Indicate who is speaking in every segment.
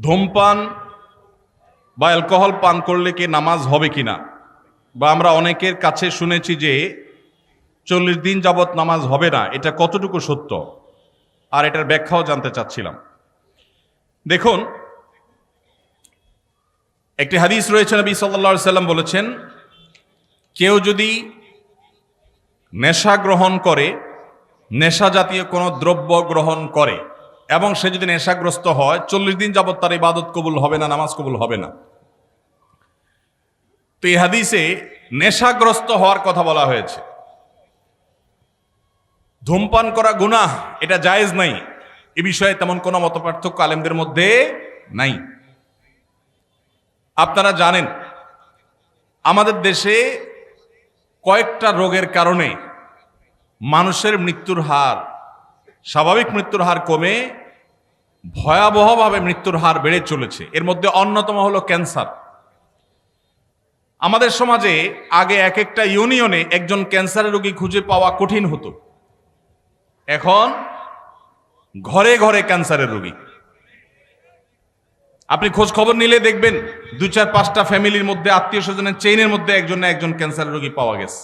Speaker 1: ধূমপান বা অ্যালকোহল পান করলে কি নামাজ হবে কিনা, বা আমরা অনেকের কাছে শুনেছি যে 40 দিন যাবত নামাজ হবে না, এটা কতটুকু সত্য, আর এটার ব্যাখ্যাও জানতে চাচ্ছিলাম। দেখুন, একটি হাদিস রয়েছে, নবী সাল্লাল্লাহু আলাইহি সাল্লাম বলেছেন, কেউ যদি নেশা গ্রহণ করে, নেশা জাতীয় কোনো দ্রব্য গ্রহণ করে এবং সে যদি নেশাগ্রস্ত হয়, 40 দিন যাবত তার ইবাদত কবুল হবে না, নামাজ কবুল হবে না। তো এই হাদিসে নেশাগ্রস্ত হওয়ার কথা বলা হয়েছে। ধূমপান করা গুনাহ, এটা জায়েজ নাই, এ বিষয়ে তেমন কোনো মতপার্থক্য আলেমদের মধ্যে নাই। আপনারা জানেন আমাদের দেশে কয়েকটা রোগের কারণে মানুষের মৃত্যুর হার, স্বাভাবিক মৃত্যুর হার কমে ভয়াবহভাবে মৃত্যুর হার বেড়ে চলেছে। এর মধ্যে অন্যতম হলো ক্যান্সার। আমাদের সমাজে আগে এক একটা ইউনিয়নে একজন ক্যান্সারের রোগী খুঁজে পাওয়া কঠিন হতো, এখন ঘরে ঘরে ক্যান্সারের রোগী। আপনি খোঁজ খবর নিলে দেখবেন 2-4-5টা ফ্যামিলির মধ্যে, আত্মীয় স্বজনের চেইনের মধ্যে একজন না একজন ক্যান্সারের রোগী পাওয়া গেছে।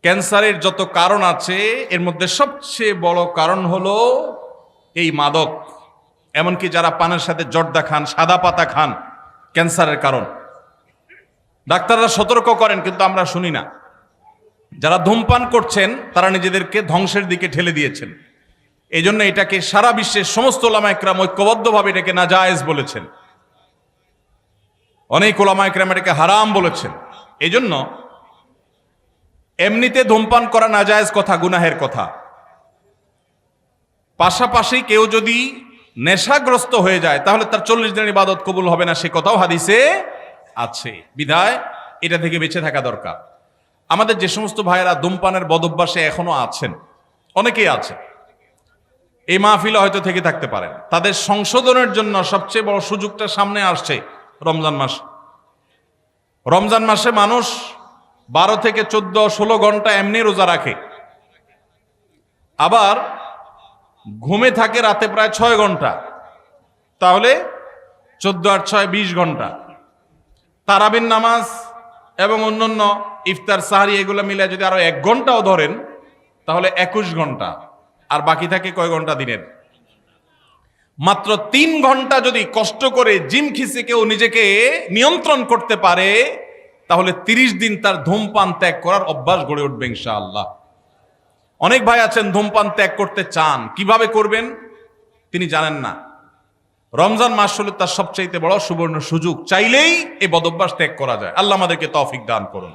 Speaker 1: ক্যান্সারের যত কারণ আছে এর মধ্যে সবচেয়ে বড় কারণ হলো এই মাদক। এমনকি যারা পানের সাথে জর্দা খান, সাদা পাতা খান, ক্যান্সারের কারণ। ডাক্তাররা সতর্ক করেন কিন্তু আমরা শুনি না। যারা ধূমপান করছেন তারা নিজেদেরকে ধ্বংসের দিকে ঠেলে দিয়েছেন। এই জন্য এটাকে সারা বিশ্বের সমস্ত ওলামা ইকরাম ঐক্যবদ্ধভাবে এটাকে নাজায়েজ বলেছেন, অনেক ওলামা ইকরাম এটাকে হারাম বলেছেন। এই জন্য এমনিতে ধূমপান করা নাজায়েজ কথা, গুনাহের কথা। পাশাপাশি কেউ যদি নেশাগ্রস্ত হয়ে যায় তাহলে তার 40 দিনের ইবাদত কবুল হবে না, সে কথাও হাদিসে আছে। বিধায় এটা থেকে বেঁচে থাকা দরকার। আমাদের যে সমস্ত ভাইয়েরা ধূমপানের বদভ্যাসে এখনো আছেন, অনেকেই আছে, এই মাহফিলে হয়তো থেকে থাকতে পারেন, তাদের সংশোধনের জন্য সবচেয়ে বড় সুযোগটা সামনে আসছে রমজান মাস। রমজান মাসে মানুষ 12 থেকে 14-16 ঘন্টা এমনি রোজা রাখে, আবার ঘুমে থাকে রাতে প্রায় 6 ঘন্টা, তাহলে 14 আর 6 20 ঘন্টা। তারাবির নামাজ এবং অন্যান্য ইফতার সাহারি এগুলো মিলে যদি আরো 1 ঘন্টাও ধরেন তাহলে 21 ঘন্টা, আর বাকি থাকে কয় ঘন্টা দিনের? মাত্র 3 ঘন্টা যদি কষ্ট করে জিম খিসে কেউ নিজেকে নিয়ন্ত্রণ করতে পারে তাহলে 30 দিন তার ধূমপান ত্যাগ করার অভ্যাস গড়ে উঠবে ইনশাআল্লাহ। অনেক ভাই আছেন ধূমপান ত্যাগ করতে চান, কিভাবে করবেন তিনি জানেন না। রমজান মাস হলো তার সবচাইতে বড় সুবর্ণ সুযোগ, চাইলেই এই বদভ্যাস ত্যাগ করা যায়। আল্লাহ আমাদেরকে তৌফিক দান করুন।